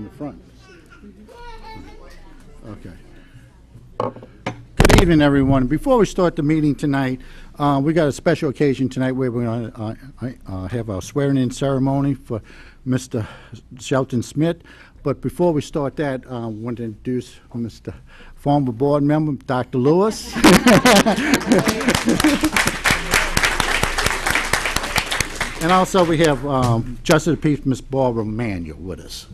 in the front. Okay. Good evening, everyone. Before we start the meeting tonight, we got a special occasion tonight where we're going to have a swearing-in ceremony for Mr. Shelton Smith. But before we start that, I want to introduce Mr. former board member, Dr. Lewis. And also we have Justice of the Peace, Ms. Barbara Manuel, with us.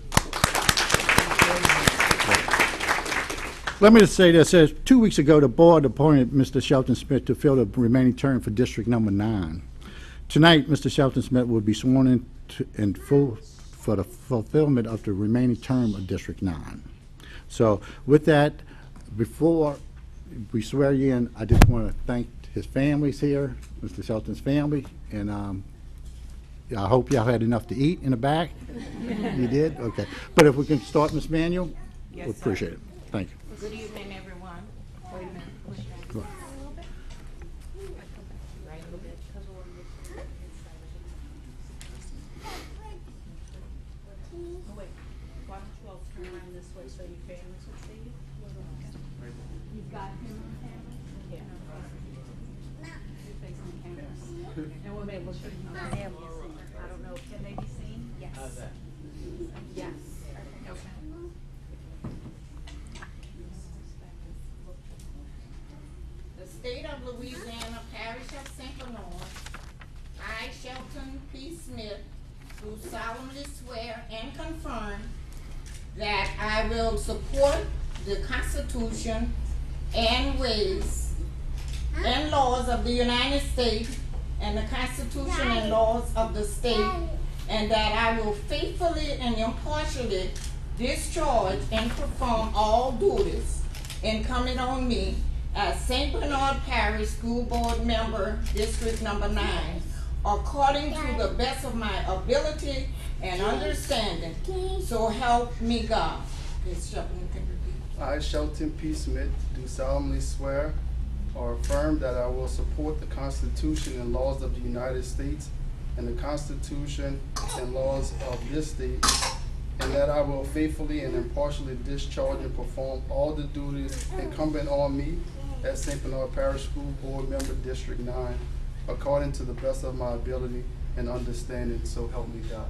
Let me just say this. 2 weeks ago, the board appointed Mr. Shelton Smith to fill the remaining term for District Number 9. Tonight, Mr. Shelton Smith will be sworn in full for the fulfillment of the remaining term of District 9. So with that, before we swear you in, I just want to thank his families here, Mr. Shelton's family, and I hope y'all had enough to eat in the back. You did? Okay. But if we can start, Ms. Manuel, yes, we'll appreciate it. Thank you. Good evening, everyone. Wait a minute. Push back. Go ahead. Right a little bit. Oh, wait. Why don't you all turn around this way so your families will see you? You've got him on camera? Yeah. You're facing the cameras. And we'll be able to show you. I don't know. Can they be seen? Yes. How's that? Yes. Okay. The State of Louisiana, Parish of St. Bernard, I, Shelton P. Smith, do solemnly swear and confirm that I will support the Constitution and ways and laws of the United States and the Constitution and laws of the state, and that I will faithfully and impartially discharge and perform all duties incumbent on me as St. Bernard Parish School Board Member, District Number 9, according to the best of my ability and understanding. So help me God. Ms. Shelton, you can repeat. I, Shelton P. Smith, do solemnly swear or affirm that I will support the Constitution and laws of the United States and the Constitution and laws of this state, and that I will faithfully and impartially discharge and perform all the duties incumbent on me as St. Bernard Parish School Board Member, District 9, according to the best of my ability and understanding, so help me God.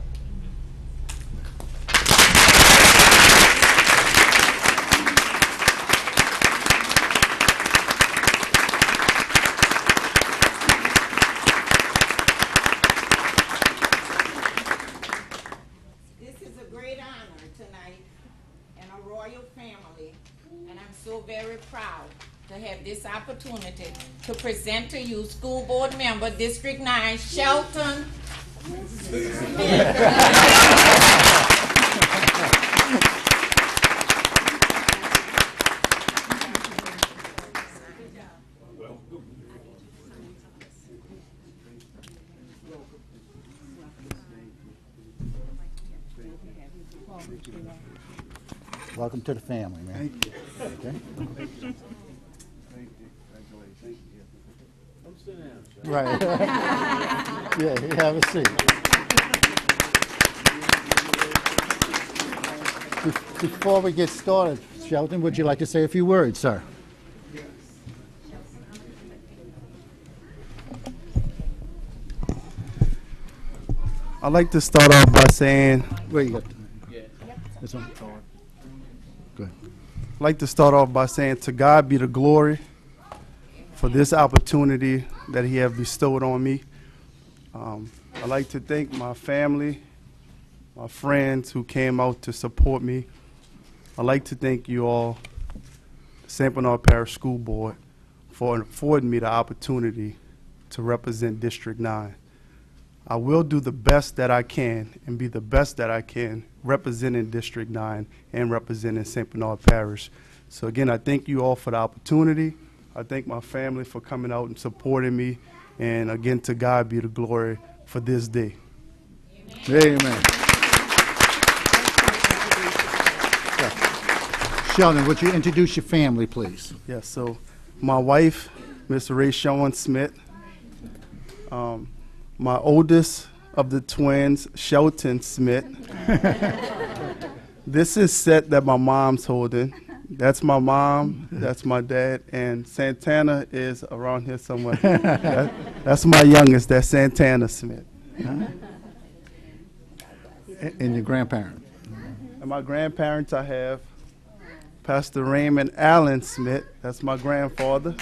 Very proud to have this opportunity to present to you School Board Member, District 9, Shelton Smith. Welcome to the family, man. Thank you. Okay. Thank you. Congratulations. Come sit down, Chuck. Right. Yeah, you have a seat. Before we get started, Shelton, would you like to say a few words, sir? I'd like to start off by saying, Where you got? Yeah. This one? Good. I'd like to start off by saying, to God be the glory for this opportunity that He has bestowed on me. I'd like to thank my family, my friends who came out to support me. I'd like to thank you all, the St. Bernard Parish School Board, for affording me the opportunity to represent District 9. I will do the best that I can and be the best that I can representing District 9 and representing St. Bernard Parish. So again, I thank you all for the opportunity. I thank my family for coming out and supporting me. And again, to God be the glory for this day. Amen. Sheldon, would you introduce your family, please? Yes, so my wife, Miss Ray Shawn Smith, my oldest of the twins, Shelton Smith, This is set that my mom's holding. That's my mom, that's my dad, and Santana is around here somewhere. That's my youngest, that's Santana Smith. And your grandparents. And my grandparents, I have Pastor Raymond Allen Smith, that's my grandfather.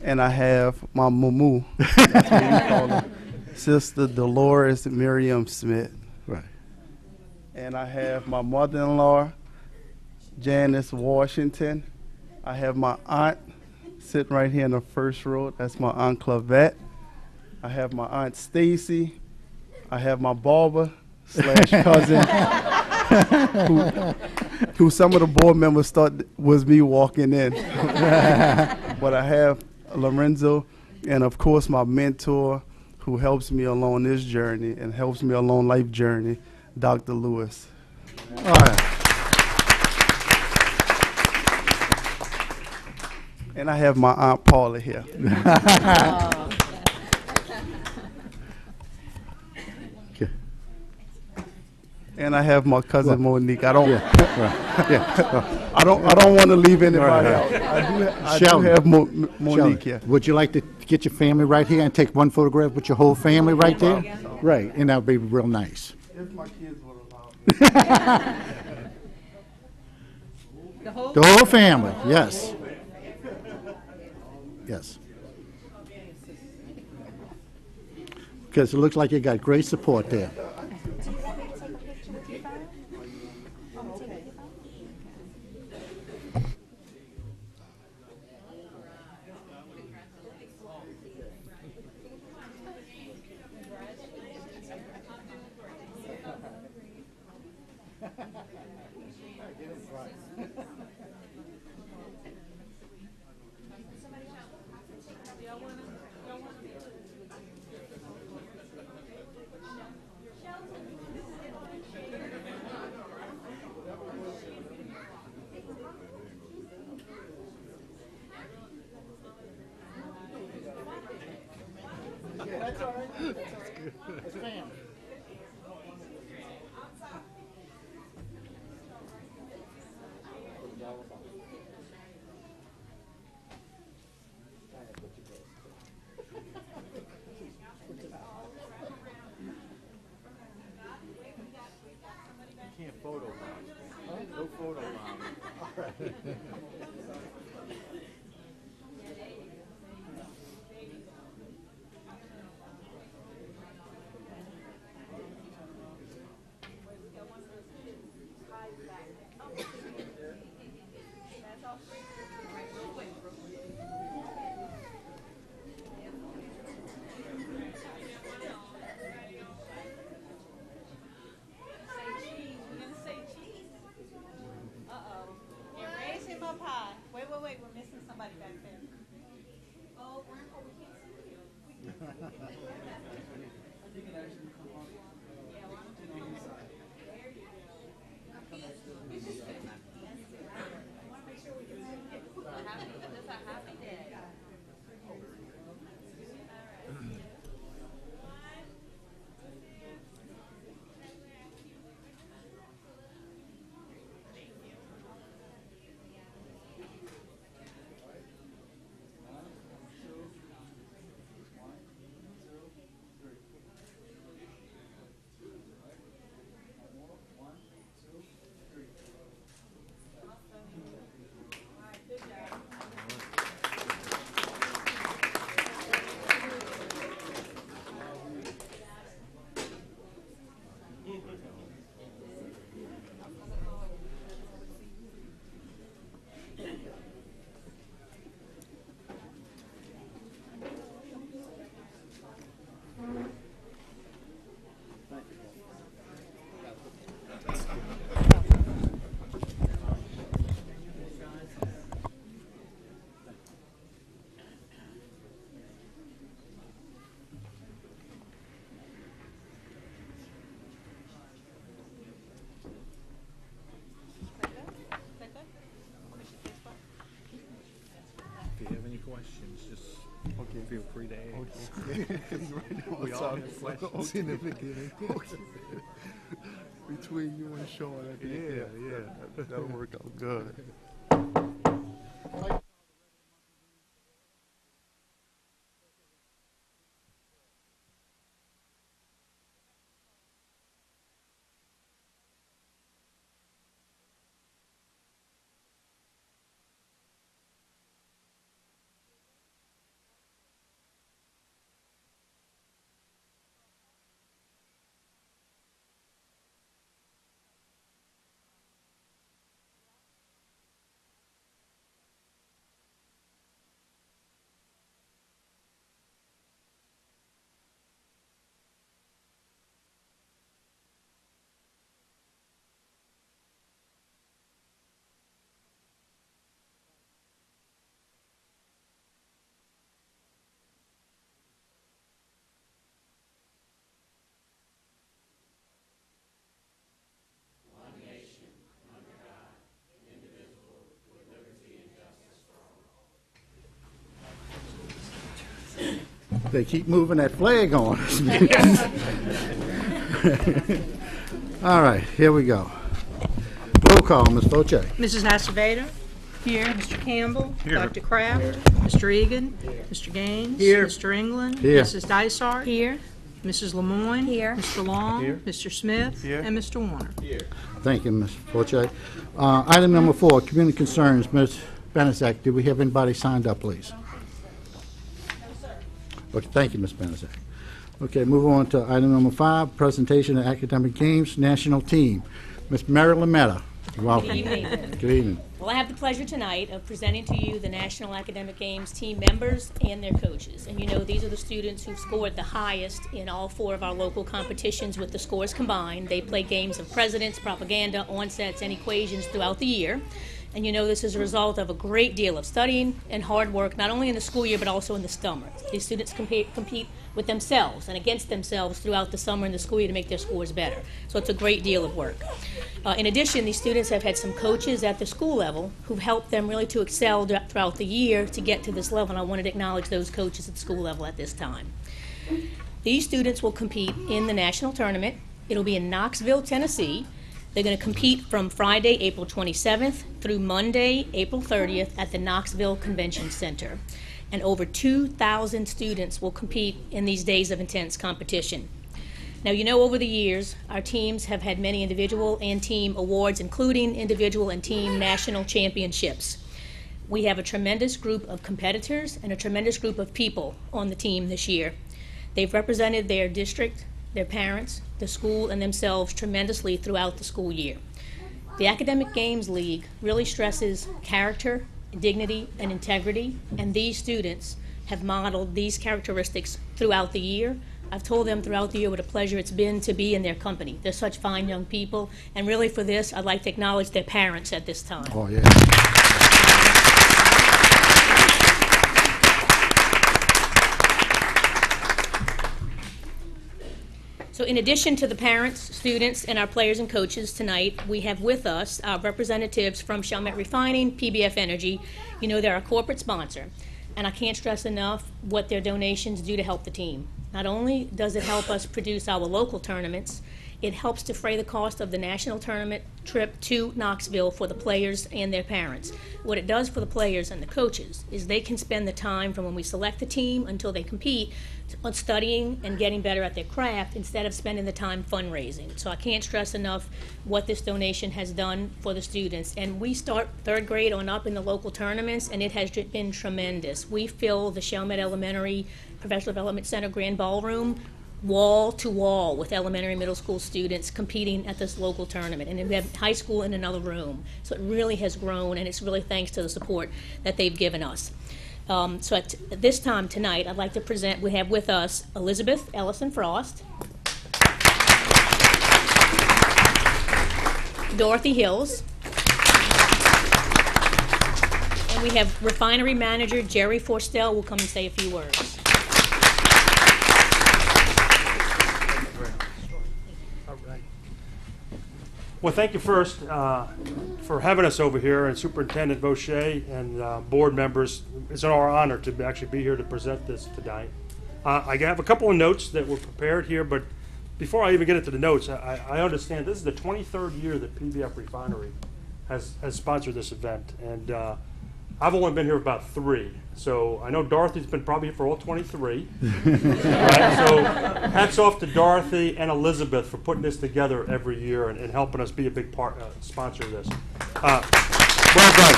And I have my mumu, that's what we call her, Sister Dolores Miriam Smith. Right. And I have my mother-in-law, Janice Washington. I have my aunt sitting right here in the first row. That's my Aunt Clavette. I have my Aunt Stacy. I have my barber / cousin, who some of the board members thought was me walking in. But I have Lorenzo, and of course my mentor, who helps me along this journey and helps me along life journey, Dr. Lewis. All right. And I have my Aunt Paula here. Okay. And I have my cousin Monique. I don't Yeah. I don't want to leave anybody Right. out. I do Sheldon. have Monique Shelley, here. would you like to get your family right here and take one photograph with your whole family right there? Right, and that would be real nice. If my kids would allow me. The whole family, yes. Yes. Because it looks like you got great support there. Wait, we're missing somebody back there. Oh, Grandpa, we can't see you. If you have any questions, just feel free to ask. We all have questions. In the beginning. between you and Sean. I think. Yeah. That'll work out good. They keep moving that flag on. All right, here we go. Roll call, Ms. Foche. Mrs. Acevedo? Here. Mr. Campbell? Dr. Kraft? Mr. Egan? Mr. Gaines? Here. Mr. England? Here. Mrs. Dysart? Here. Mrs. Lemoyne? Here. Mr. Long? Here. Mr. Smith? Here. And Mr. Warner? Thank you, Ms. Forte. Item number 4, community concerns. Ms. Benezak, do we have anybody signed up, please? No, sir. Okay, thank you, Ms. Benezak. Okay, move on to item number 5, presentation of academic games, national team. Ms. Mary Lametta, welcome. Good evening. Good evening. Well, I have the pleasure tonight of presenting to you the National Academic Games team members and their coaches. And you know, these are the students who've scored the highest in all 4 of our local competitions with the scores combined. They play games of presidents, propaganda, onsets, and equations throughout the year. And you know this is a result of a great deal of studying and hard work, not only in the school year but also in the summer. These students compete with themselves and against themselves throughout the summer and the school year to make their scores better. So it's a great deal of work. In addition, these students have had some coaches at the school level who've helped them really to excel throughout the year to get to this level, and I wanted to acknowledge those coaches at the school level at this time. These students will compete in the national tournament. It'll be in Knoxville, Tennessee. They're going to compete from Friday, April 27th through Monday, April 30th at the Knoxville Convention Center. And over 2,000 students will compete in these days of intense competition. Now, you know, over the years, our teams have had many individual and team awards, including individual and team national championships. We have a tremendous group of competitors and a tremendous group of people on the team this year. They've represented their district, their parents, the school, and themselves tremendously throughout the school year. The Academic Games League really stresses character, dignity, and integrity, and these students have modeled these characteristics throughout the year. I've told them throughout the year what a pleasure it's been to be in their company. They're such fine young people, and really for this, I'd like to acknowledge their parents at this time. Oh, yeah. So in addition to the parents, students, and our players and coaches tonight, we have with us our representatives from Chalmette Refining, PBF Energy. You know, they're our corporate sponsor, and I can't stress enough what their donations do to help the team. Not only does it help us produce our local tournaments, it helps defray the cost of the national tournament trip to Knoxville for the players and their parents. What it does for the players and the coaches is they can spend the time from when we select the team until they compete on studying and getting better at their craft instead of spending the time fundraising. So I can't stress enough what this donation has done for the students. And we start 3rd grade on up in the local tournaments, and it has been tremendous. We fill the Chalmette Elementary Professional Development Center Grand Ballroom wall to wall with elementary and middle school students competing at this local tournament, and we have high school in another room. So it really has grown, and it's really thanks to the support that they've given us. So at this time tonight, I'd like to present, we have with us Elizabeth Ellison Frost, Dorothy Hills, and we have refinery manager Jerry Forstel will come and say a few words. Well, thank you first for having us over here, and Superintendent Vaucher and board members. It's an honor to actually be here to present this tonight. I have a couple of notes that were prepared here, but before I even get into the notes, I understand this is the 23rd year that PBF Refinery has sponsored this event, and I've only been here about 3. So I know Dorothy's been probably here for all 23. Right? So hats off to Dorothy and Elizabeth for putting this together every year and helping us be a big part sponsor of this. Well done.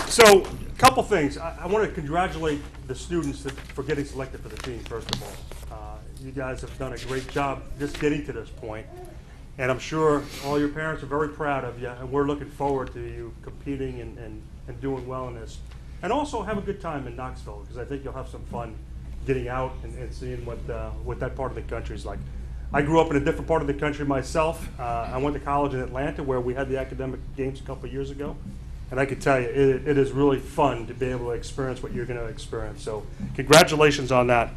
So a couple things. I want to congratulate the students for getting selected for the team, first of all. You guys have done a great job just getting to this point. And I'm sure all your parents are very proud of you, and we're looking forward to you competing and doing well in this. And also have a good time in Knoxville, because I think you'll have some fun getting out and seeing what that part of the country is like. I grew up in a different part of the country myself. I went to college in Atlanta, where we had the academic games a couple of years ago. And I can tell you, it is really fun to be able to experience what you're going to experience. So congratulations on that.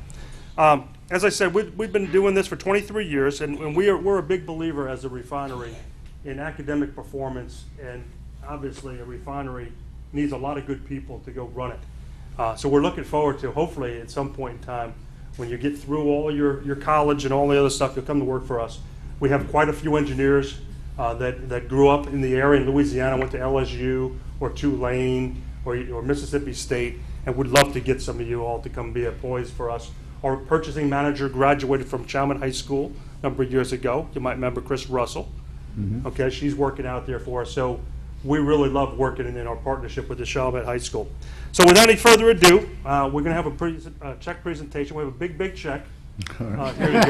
As I said, we've been doing this for 23 years, and we're a big believer as a refinery in academic performance, and obviously a refinery needs a lot of good people to go run it. So we're looking forward to, hopefully at some point in time, when you get through all your college and all the other stuff, you'll come to work for us. We have quite a few engineers that grew up in the area in Louisiana, went to LSU or Tulane or Mississippi State, and would love to get some of you all to come be employees for us. Our purchasing manager graduated from Chalmette High School a number of years ago. You might remember Chris Russell. Mm-hmm. Okay, she's working out there for us. So we really love working in our partnership with the Chalmette High School. So without any further ado, we're going to have a check presentation. We have a big check. Here you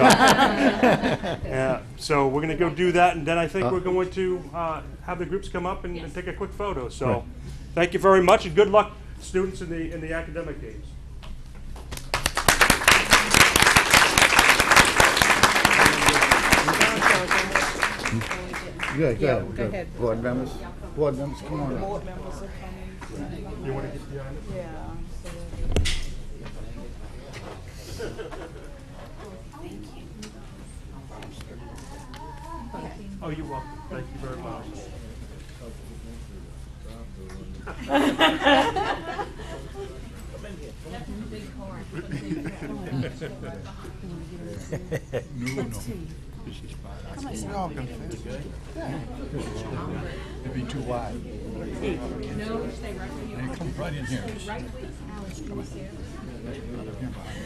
go. So we're going to go do that, and then I think we're going to have the groups come up and take a quick photo. So right. Thank you very much, and good luck, students, in the academic games. Good, Yeah, good, go good. ahead. Board members, come on up. Board members are coming. You want to get behind it? Yeah. Oh, you're welcome. Thank you very much. It'd be too wide. No, stay right where you are. Come right in here. Right with Alex,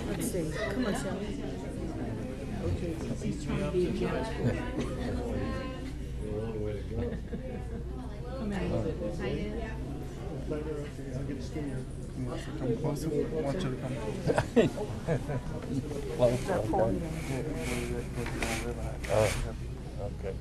let's see. Come on, Sally. Okay, he's trying to be Come in a little bit. Come closer. I want you to come. Okay.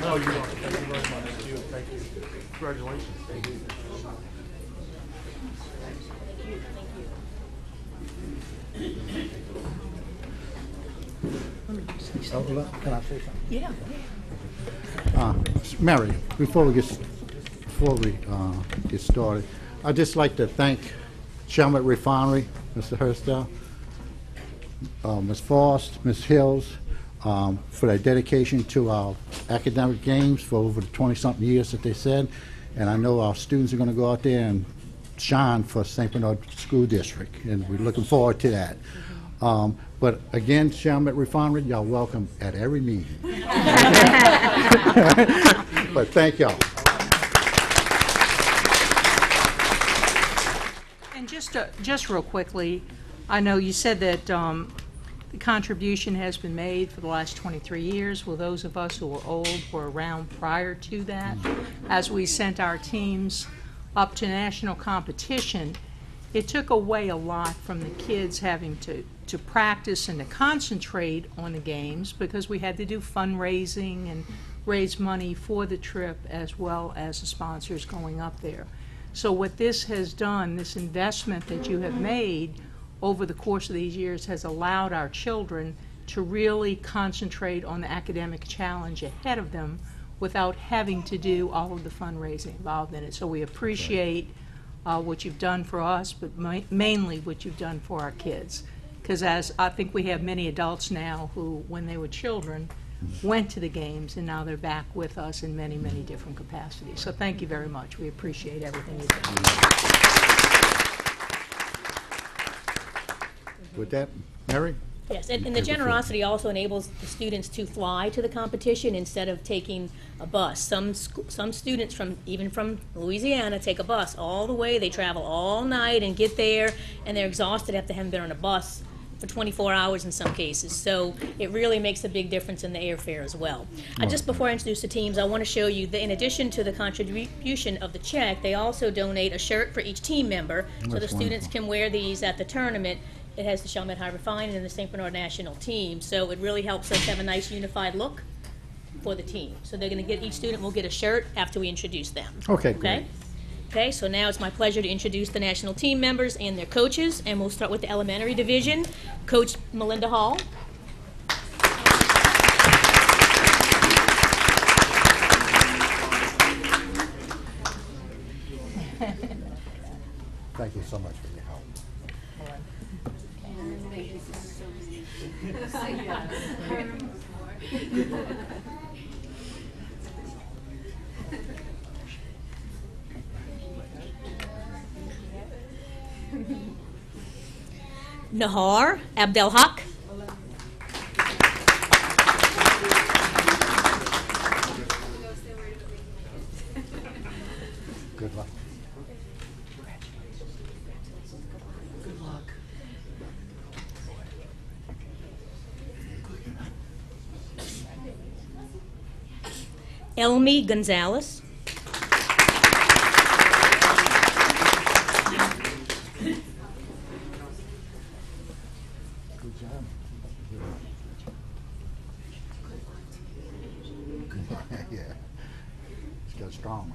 Oh, you're welcome. Thank you very much. Thank you. Congratulations. Thank you. Can I say something? Yeah. Mary, before we get started, I'd just like to thank Chalmette Refinery, Mr. Hurstel, Ms. Frost, Ms. Hills, for their dedication to our academic games for over the 20-something years that they said. And I know our students are going to go out there and shine for St. Bernard School District, and we're looking forward to that. But again, Chalmette Refinery, y'all welcome at every meeting. But thank y'all. And just real quickly, I know you said that the contribution has been made for the last 23 years. Well, those of us who were old were around prior to that. As we sent our teams up to national competition, it took away a lot from the kids having to practice and to concentrate on the games, because we had to do fundraising and raise money for the trip as well as the sponsors going up there. So what this has done, this investment that you have made over the course of these years, has allowed our children to really concentrate on the academic challenge ahead of them without having to do all of the fundraising involved in it. So we appreciate what you've done for us, but mainly what you've done for our kids. Because as I think we have many adults now who, when they were children, went to the games, and now they're back with us in many, many different capacities. So thank you very much. We appreciate everything you do. With that, Mary? Yes, and the generosity also enables the students to fly to the competition instead of taking a bus. Some students even from Louisiana take a bus all the way. They travel all night and get there, and they're exhausted after having been on a bus for 24 hours in some cases. So it really makes a big difference in the airfare as well. Just before I introduce the teams, I want to show you that in addition to the contribution of the check, they also donate a shirt for each team member, so the students can wear these at the tournament. It has the Chalmette High Refining and the St. Bernard national team, so it really helps us have a nice unified look for the team. So they're going to get, each student will get a shirt after we introduce them. Okay, great. Okay, so now it's my pleasure to introduce the national team members and their coaches, and we'll start with the elementary division. Coach Melinda Hall. Thank you so much for your help. Nahar Abdelhak. Good luck. Elmi Gonzalez. Good job. Yeah. Just got stronger.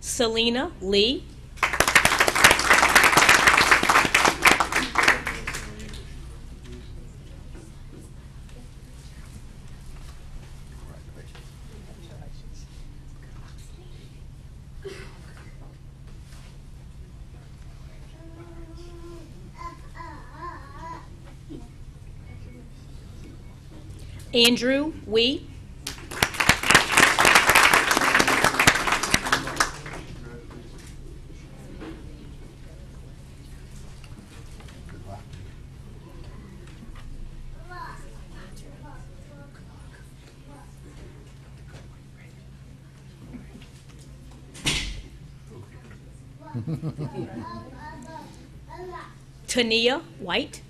Selena Lee. Andrew Wee. Good luck. Tania White.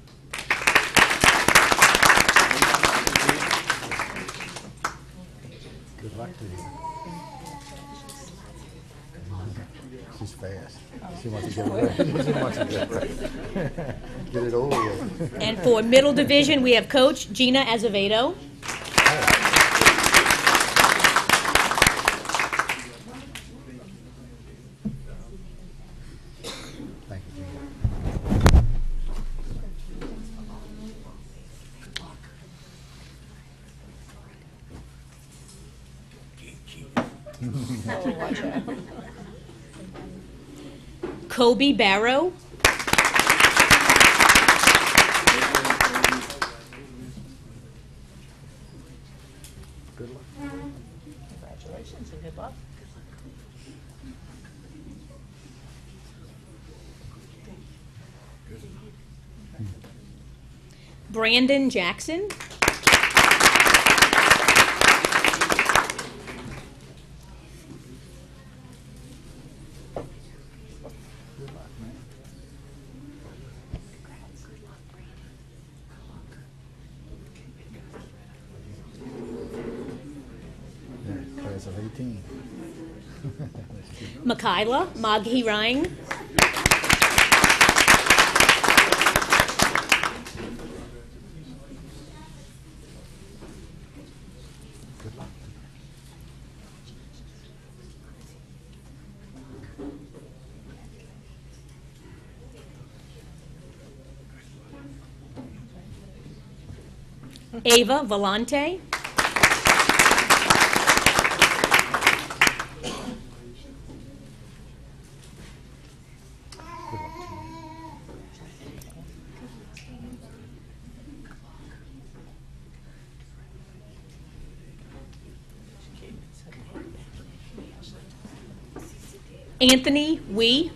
Good luck to you. She's fast. She wants to get it. She wants to get it over with. And for middle division, we have Coach Gina Azevedo. Thank you, Gina. Kobe Barrow. Good luck. Congratulations and good luck. Brandon Jackson. Good luck, man. Yeah, class of 18. Michaela Maghirang. Good luck. Ava Volante. Anthony Wee.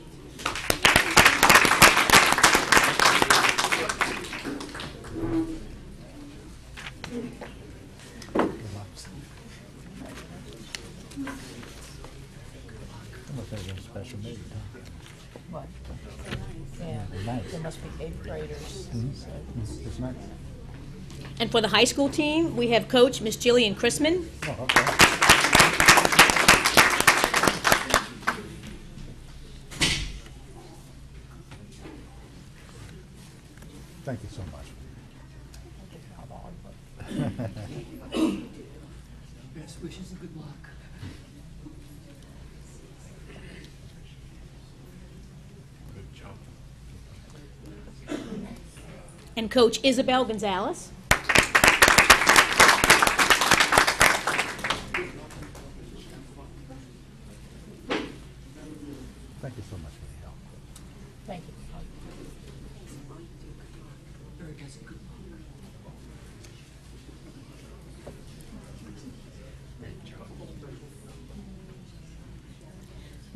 Special meeting, huh? What? Yeah, Nice. there must be 8th graders. It's nice. And for the high school team, we have coach Miss Jillian Chrisman. Oh, okay. Thank you so much. Best wishes and good luck. And coach Isabel Gonzalez. Thank you so much for the help. Thank you. Eric has a good luck.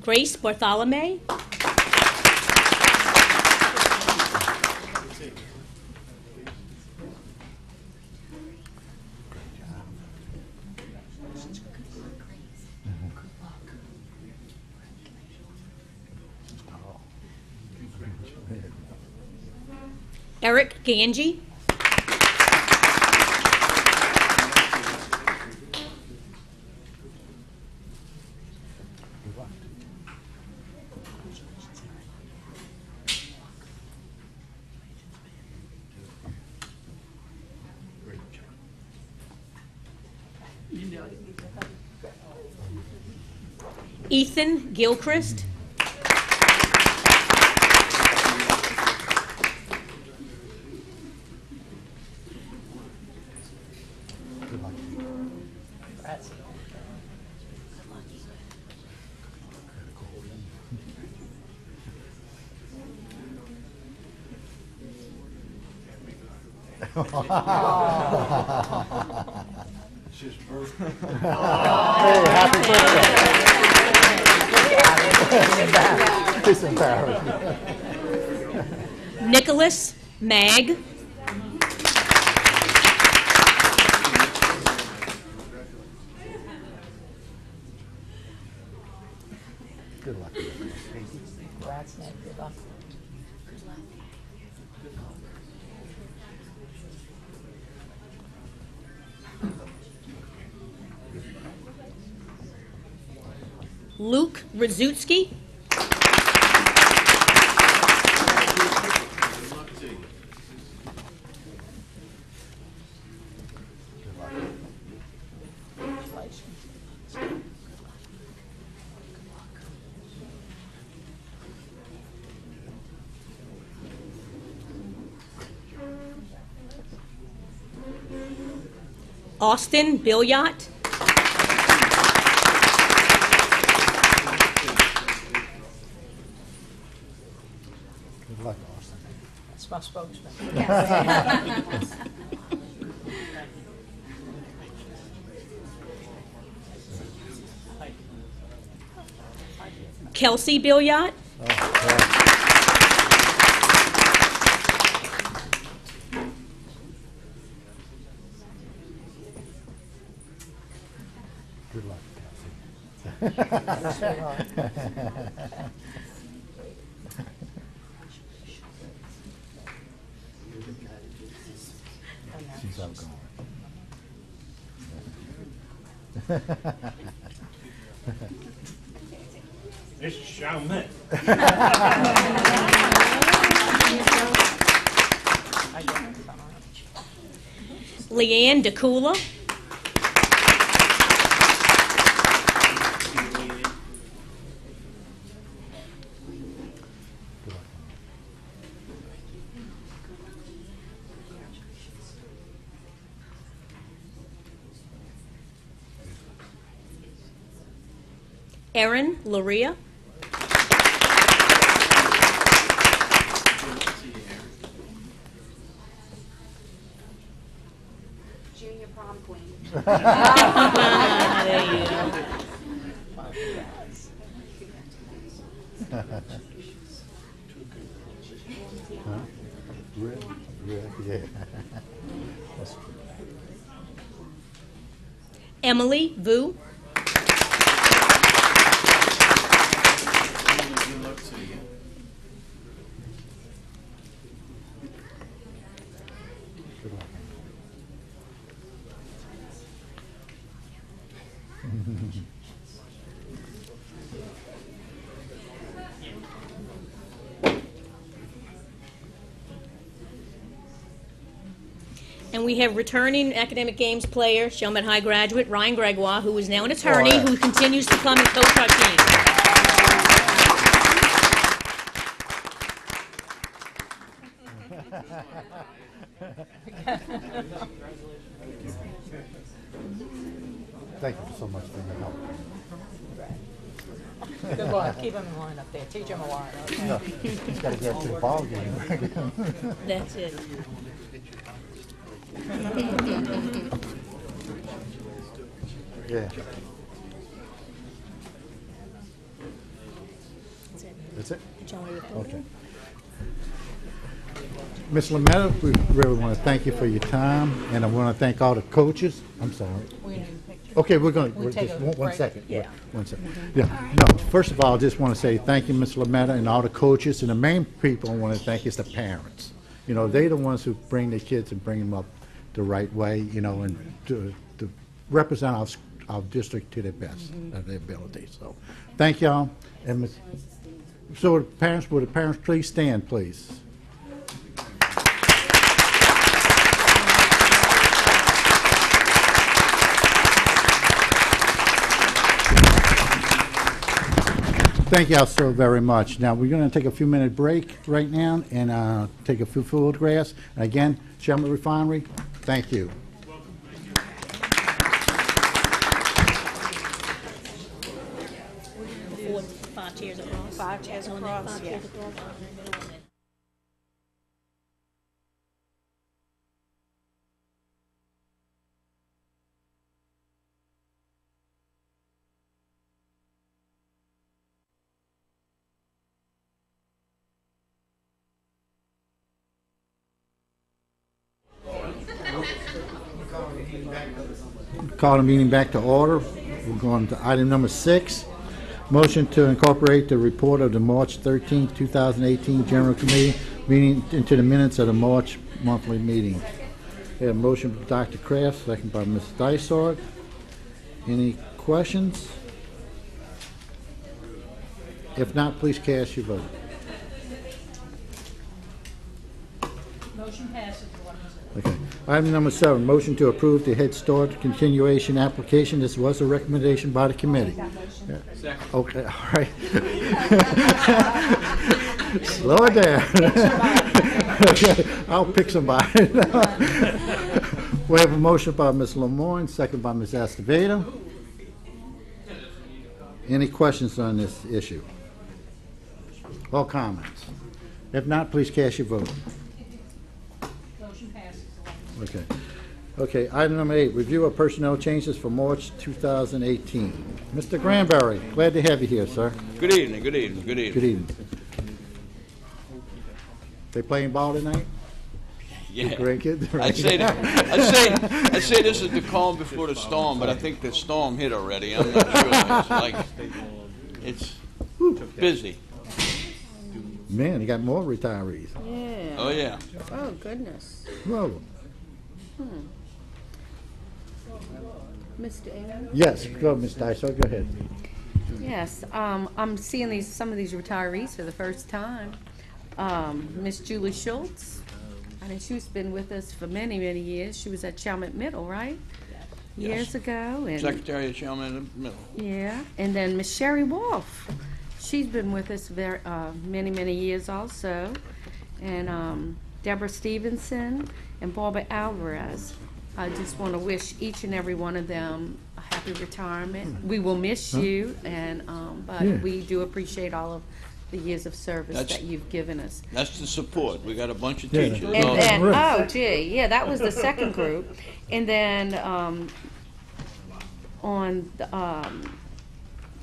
Grace Bartholomew. Eric Ganji. Good luck. Ethan Gilchrist. Good luck. Congrats. Hey, happy birthday. It's embarrassing. Nicholas Mag. Good luck. Congrats, Ned. Good luck. Luke Rzutsky. Austin Billiot. Good luck, Austin. That's my spokesman. Kelsey Billiot. Good luck, Kelsey. She's outgoing. This is Xiaomi. Leanne DeCula. Good luck. Erin Laria. Junior prom queen. There you go. Yeah. That's true. Emily Vu. Good luck. And we have returning academic games player, Chalmette High graduate Ryan Gregoire, who is now an attorney, who continues to come and coach our team. Thank you so much for your help. Good luck. Keep him in line up there. Teach him a line. No, he's got to get to the ball game. That's it. Yeah. That's it. That's it? John, are you okay? Okay. Ms. Lametta, we really want to thank you for your time, and I want to thank all the coaches. I'm sorry. We're gonna do a picture. Okay, we're going We to, take just a one break? second. Yeah. One second. Yeah, no, first of all, I just want to say thank you, Ms. Lametta, and all the coaches, and the main people I want to thank is the parents. You know, they're the ones who bring their kids and bring them up the right way, you know, and to represent our district to the best of their ability. So, thank y'all. And Ms. So, would the parents please stand, please? Thank y'all so very much. Now, we're going to take a few-minute break right now and take a few photographs. And again, Chalmette Refinery, thank you. Five chairs across. Five chairs On that, across, five yeah. chairs across. Call the meeting back to order. We're going to item number 6. Motion to incorporate the report of the March 13, 2018 General Committee meeting into the minutes of the March monthly meeting. We have a motion from Dr. Kraft, second by Ms. Dysart. Any questions? If not, please cast your vote. Motion passes. Okay. Item number 7, motion to approve the Head Start continuation application. This was a recommendation by the committee. Yeah. Okay, all right. Slow it down. Okay, I'll pick somebody. We have a motion by Ms. Lemoyne, second by Ms. Esteveda. Any questions on this issue? Or comments? If not, please cast your vote. Motion passes. Okay. Okay, item number 8, review of personnel changes for March 2018. Mr. Granberry, glad to have you here, sir. Good evening, good evening, good evening. Good evening. They playing ball tonight? Yeah. Grandkids? I'd say this is the calm before the storm, but I think the storm hit already. I'm not sure. It's busy. Man, you got more retirees. Yeah. Oh, yeah. Oh, goodness. Whoa. Mr. Aaron? Yes, go, Ms. Dysart, go ahead. Yes, I'm seeing some of these retirees for the first time. Miss Julie Schultz, I mean, she's been with us for many, many years. She was at Chalmette Middle, right? Years ago. And Secretary of Chalmette Middle. yeah, and then Miss Sherry Wolf. She's been with us many, many years also. And Deborah Stevenson and Barbara Alvarez. I just want to wish each and every one of them a happy retirement. We will miss you, and but Yeah. we do appreciate all of the years of service That's- that you've given us. That's the support. We got a bunch of Yeah. teachers. And Oh, then, Really? oh gee, yeah, that was the second group. And then on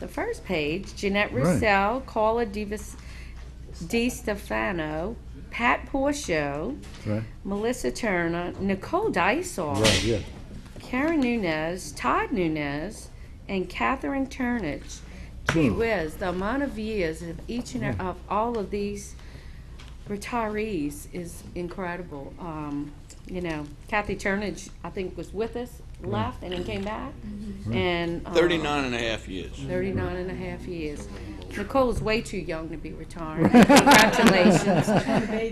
the first page, Jeanette Right. Roussel, Carla Di Stefano, Pat Porcio, Right, Melissa Turner, Nicole Dysart, right, yeah. Karen Nunez, Todd Nunez, and Catherine Turnage. Gee whiz, the amount of years of each and of all of these retirees is incredible. You know, Kathy Turnage, I think, was with us, left, and then came back. And 39 and a half years. 39 and a half years. Nicole's way too young to be retired. Congratulations.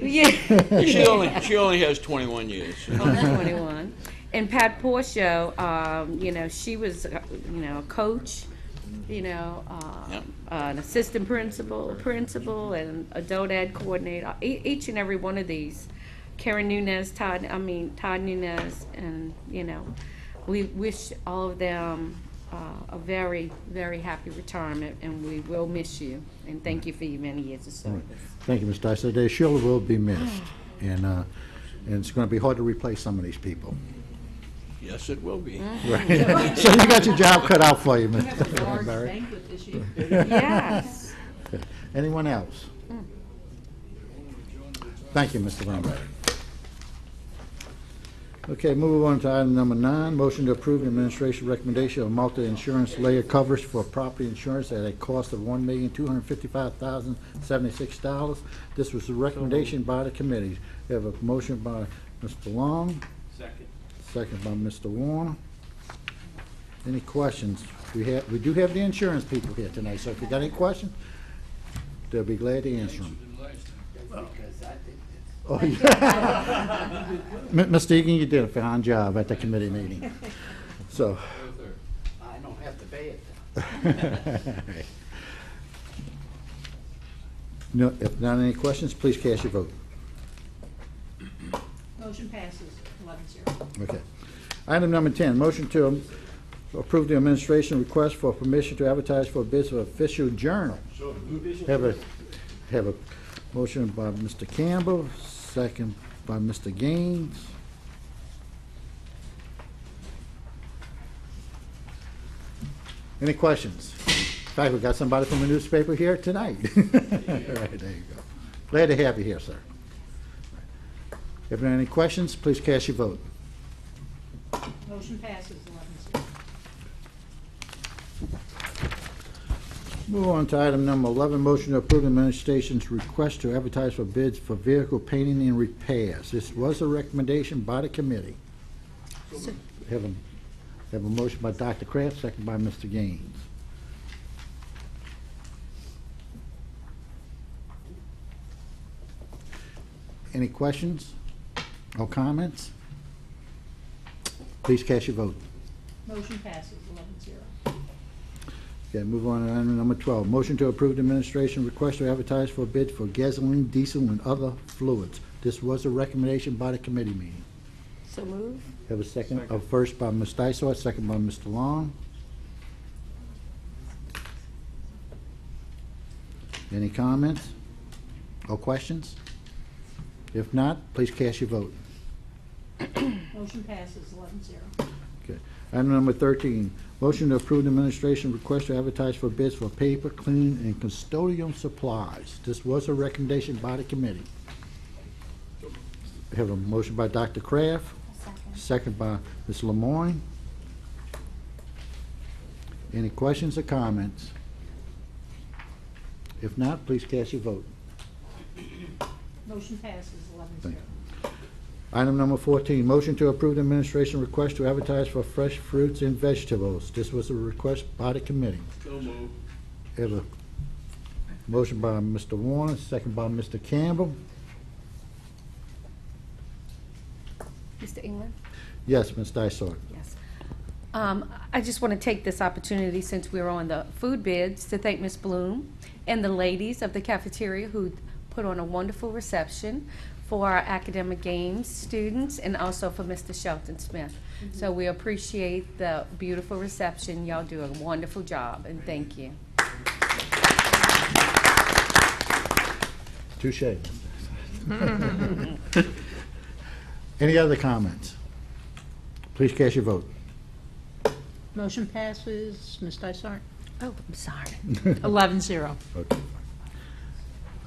Yeah. She only has 21 years. 21. And Pat Porcio, you know, she was, you know, a coach, you know, Yep. an assistant principal, and adult ed coordinator. Each and every one of these. Karen Nunez, Todd Nunez, and, you know, we wish all of them a very, very happy retirement, and we will miss you. And thank you for your many years of service. Thank you, Ms. Dyson. They surely will be missed, and it's going to be hard to replace some of these people. Yes, it will be. Right. So you got your job cut out for you, Mr. Barry. Yes. Anyone else? Thank you, Mr. Lambert. Okay, move on to item number 9, motion to approve the administration recommendation of multi-insurance layer coverage for property insurance at a cost of $1,255,076. This was a recommendation by the committee. We have a motion by Mr. Long. Second by Mr. Warner. Any questions? We do have the insurance people here tonight, so if you got any questions, they'll be glad to answer them. Oh, yeah. Mr. Egan, you did a fine job at the committee meeting. So. I don't have to pay it. No, if not any questions, please cast your vote. Motion passes 11-0. Okay. Item number 10, motion to approve the administration request for permission to advertise for bids for official journal. Have a motion by Mr. Campbell, second by Mr. Gaines. Any questions? In fact, we got somebody from the newspaper here tonight. All right, there you go. Glad to have you here, sir. If there are any questions, please cast your vote. Motion passes 11-0. Move on to item number 11, motion to approve the administration's request to advertise for bids for vehicle painting and repairs. This was a recommendation by the committee. Have a motion by Dr. Kraft, second by Mr. Gaines. Any questions or comments? Please cast your vote. Motion passes 11-0. Okay, move on to item number 12. Motion to approve the administration request to advertise for bids for gasoline, diesel, and other fluids. This was a recommendation by the committee meeting. So move. Have a second, first by Ms. Dysart, second by Mr. Long. Any comments or questions? If not, please cast your vote. Motion passes 11-0. Okay. Item number 13, motion to approve the administration request to advertise for bids for paper, cleaning, and custodial supplies. This was a recommendation by the committee. We have a motion by Dr. Kraft, second by Ms. Lemoyne. Any questions or comments? If not, please cast your vote. Motion passes 11-0. Thank you. Item number 14, motion to approve the administration request to advertise for fresh fruits and vegetables. This was a request by the committee. So moved. Have a motion by Mr. Warner, second by Mr. Campbell. Mr. England? Yes, Ms. Dysart. Yes. I just want to take this opportunity, since we're on the food bids, to thank Ms. Bloom and the ladies of the cafeteria who put on a wonderful reception for our academic games students and also for Mr. Shelton Smith. So we appreciate the beautiful reception. Y'all do a wonderful job, and thank you. Touche. Any other comments? Please cast your vote. Motion passes. Ms. Dysart? Oh, I'm sorry. 11-0. Okay.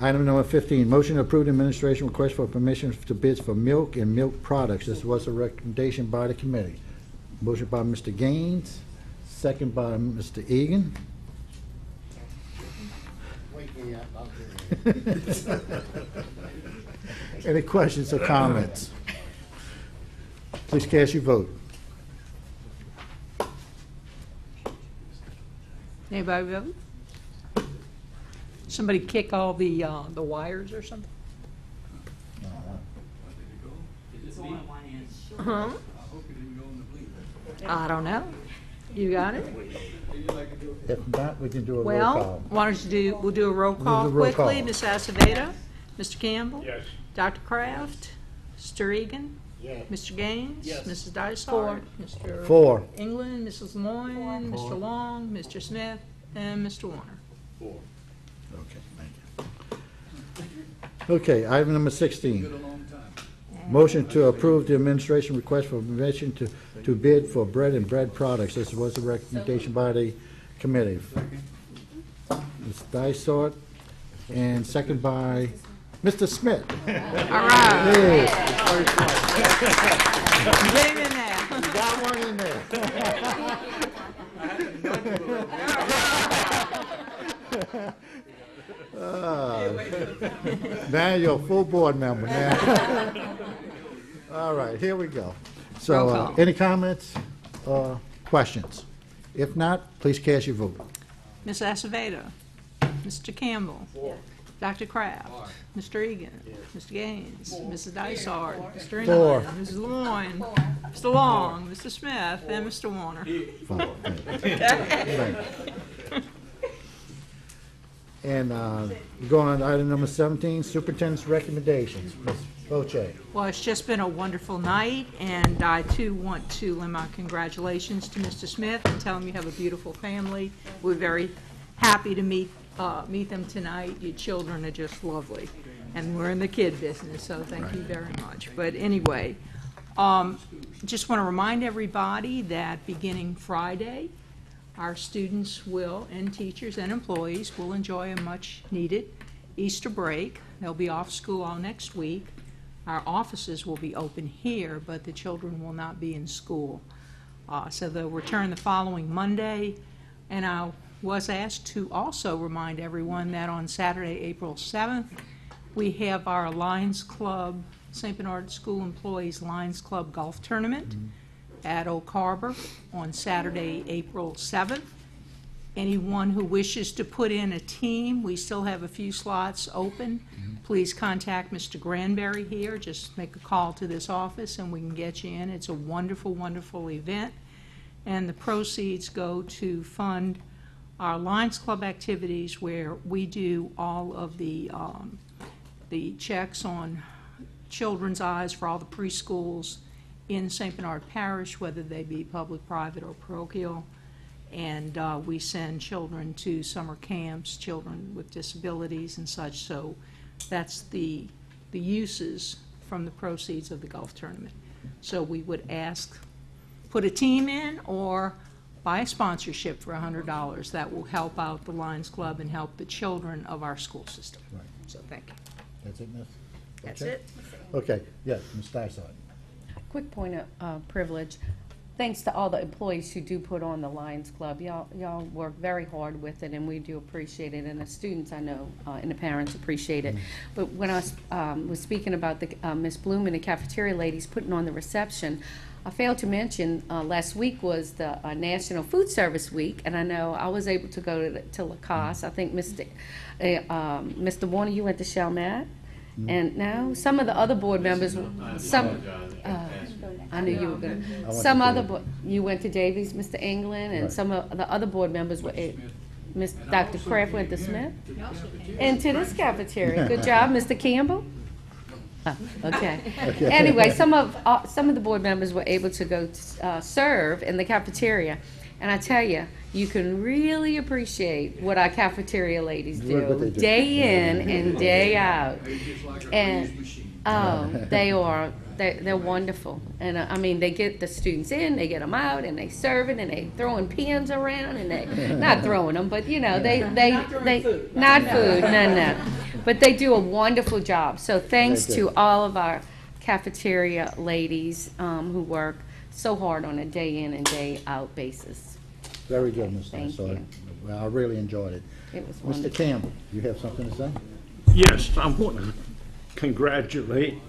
Item number 15, motion to approve the administration request for permission to bids for milk and milk products. This was a recommendation by the committee. Motion by Mr. Gaines, second by Mr. Egan. Wake me up, I'll do it. Any questions or comments? Please cast your vote. Anybody vote? Somebody kick all the wires or something? Huh? I don't know. You got it? If not, we can do a roll Well, call. why don't you do, we'll do a roll call do a roll quickly. call. Ms. Aceveda? Mr. Campbell? Yes. Dr. Kraft? Mr. Egan? Yes. Mr. Gaines? Yes. Mrs. Dysart? Mr. 4. England? Mrs. Lemoyne? Mr. Long? Mr. Smith? And Mr. Warner? Okay, thank you. Okay, item number 16. Motion to approve the administration request for permission to bid for bread and bread products. This was a recommendation by the committee. Ms. Dysart, and second by Mr. Smith. All right. Yes, Get him in there. you got one in there. Now you're a full board member now. All right, here we go. So, Roll call. any comments or questions? If not, please cast your vote. Ms. Aceveda? Mr. Campbell? Dr. Kraft? Mr. Egan? Mr. Gaines? Mrs. Dysart? Mr. 4. England? Mrs. Lemoyne? Mr. Long? Mr. Smith? And Mr. Warner? 5. And going on to item number 17, superintendent's recommendations. Ms. Boche. Well, it's just been a wonderful night, and I too want to lend my congratulations to Mr. Smith and tell him you have a beautiful family. We're very happy to meet them tonight. Your children are just lovely, and we're in the kid business, so thank you very much. But anyway, just want to remind everybody that beginning Friday, our students will, and teachers and employees, will enjoy a much-needed Easter break. They'll be off school all next week. Our offices will be open here, but the children will not be in school. So they'll return the following Monday. And I was asked to also remind everyone that on Saturday, April 7th, we have our Lions Club, St. Bernard School Employees Lions Club Golf Tournament at Oak Harbor on Saturday, April 7th. Anyone who wishes to put in a team, we still have a few slots open. Please contact Mr. Granberry here. Just make a call to this office and we can get you in. It's a wonderful, wonderful event. And the proceeds go to fund our Lions Club activities where we do all of the checks on children's eyes for all the preschools in St. Bernard Parish, whether they be public, private, or parochial. And we send children to summer camps, children with disabilities and such. So that's the uses from the proceeds of the golf tournament. So we would ask, put a team in or buy a sponsorship for $100. That will help out the Lions Club and help the children of our school system. Right. So thank you. That's it, Miss? That's Okay. it. Okay, yes, Ms. Dysart. Quick point of privilege. Thanks to all the employees who do put on the Lions Club. Y'all work very hard with it, and we do appreciate it. And the students, I know, and the parents appreciate it. But when I was speaking about the Miss Bloom and the cafeteria ladies putting on the reception, I failed to mention last week was the National Food Service Week, and I know I was able to go to Lacoste. I think Mr. Warner, you went to Chalmette. And now some of the other board members, I knew you were going to. Some other, you went to Davies, Mr. England, and some of the other board members were, Dr. Kraft went to Smith, and to this cafeteria. Good job, Mr. Campbell. Okay. Anyway, some of the board members were able to go serve in the cafeteria, and I tell you, you can really appreciate what our cafeteria ladies What they do, do. day in and day out. And they're wonderful, and I mean, they get the students in, they get them out, and they serve it, and they throwing pins around, and they not throwing them, but you know, they not food, no. But they do a wonderful job. So thanks They do. to all of our cafeteria ladies who work so hard on a day in and day out basis. Very good, Ms. Thank Nassau. you. Well, I really enjoyed it. It was Mr. wonderful. Campbell, you have something to say? Yes, I want to congratulate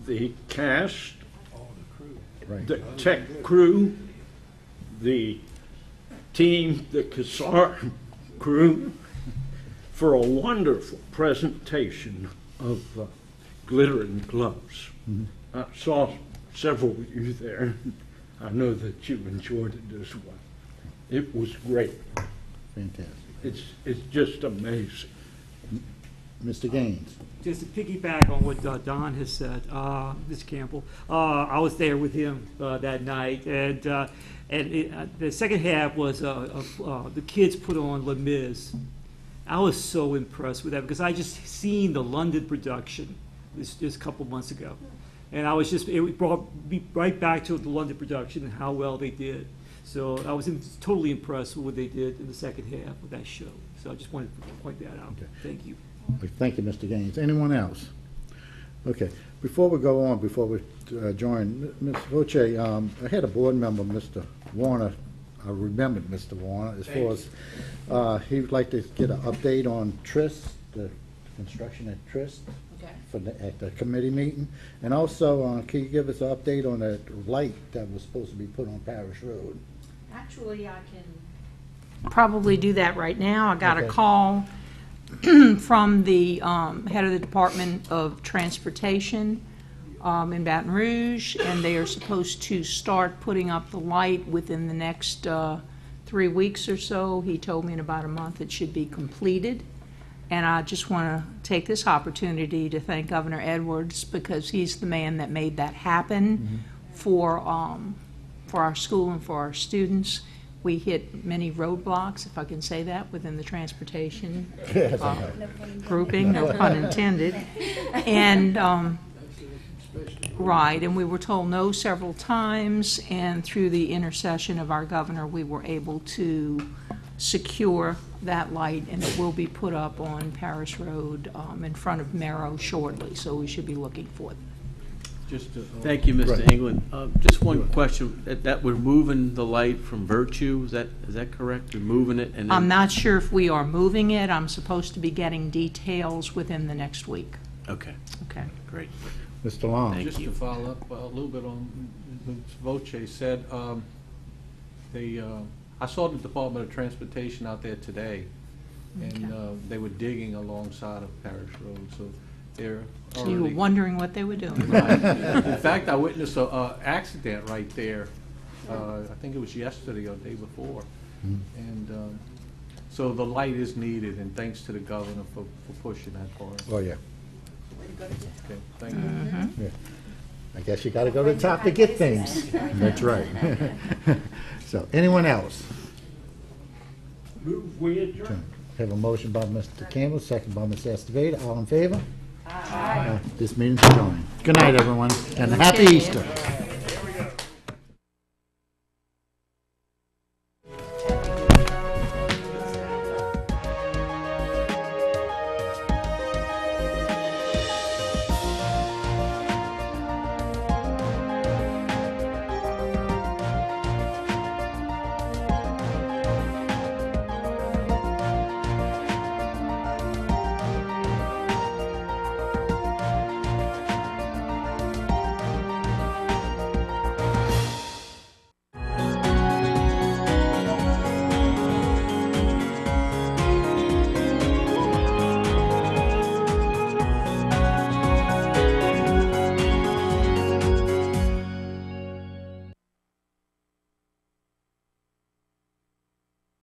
the cast, Right. the tech crew, the team, the CASAR crew, for a wonderful presentation of glittering gloves. I saw several of you there. I know that you enjoyed it as well. It was great. Fantastic. It's just amazing. Mr. Gaines? Just to piggyback on what Don has said, Mr. Campbell, I was there with him that night, and the second half was the kids put on Les Mis. I was so impressed with that because I just seen the London production just a couple months ago, and I was it brought me right back to the London production and how well they did. So I was totally impressed with what they did in the second half of that show. So I just wanted to point that out. Okay. Thank you. Thank you, Mr. Gaines. Anyone else? Okay, before we go on, before we join, Ms. Voce, I had a board member, Mr. Warner, I remembered Mr. Warner, as far as, he would like to get an update on Trist, the construction at Trist, at the committee meeting. And also, can you give us an update on that light that was supposed to be put on Parish Road? Actually, I can probably do that right now. I got a Okay. call from the head of the Department of Transportation in Baton Rouge, and they are supposed to start putting up the light within the next 3 weeks or so. He told me in about a month it should be completed. And I just want to take this opportunity to thank Governor Edwards because he's the man that made that happen for our school and for our students. We hit many roadblocks, if I can say that, within the transportation grouping, no pun intended. And, right, and we were told no several times, and through the intercession of our governor, we were able to secure that light, and it will be put up on Parish Road in front of Merrow shortly, so we should be looking for it. Thank you, Mr. Right. England. Just one question. That we're moving the light from Virtue, is that correct? You're moving it and then... I'm not sure if we are moving it. I'm supposed to be getting details within the next week. Okay, Okay. great. Mr. Long? Thank Just you. to follow up a little bit on what Voce said, I saw the Department of Transportation out there today, and they were digging alongside of Parish Road, so they're So you were already... wondering what they were doing. Right. In fact, I witnessed a accident right there. I think it was yesterday or the day before. And so the light is needed, and thanks to the governor for pushing that for us. Oh, yeah. Okay, thank you. Yeah. I guess you got to go to the top to get things. That's right. So, anyone else? Move we adjourn. Have a motion by Mr. Campbell, second by Ms. Esteveda. All in favor? Aye. This meeting's adjourned. Good night, everyone, and happy Easter.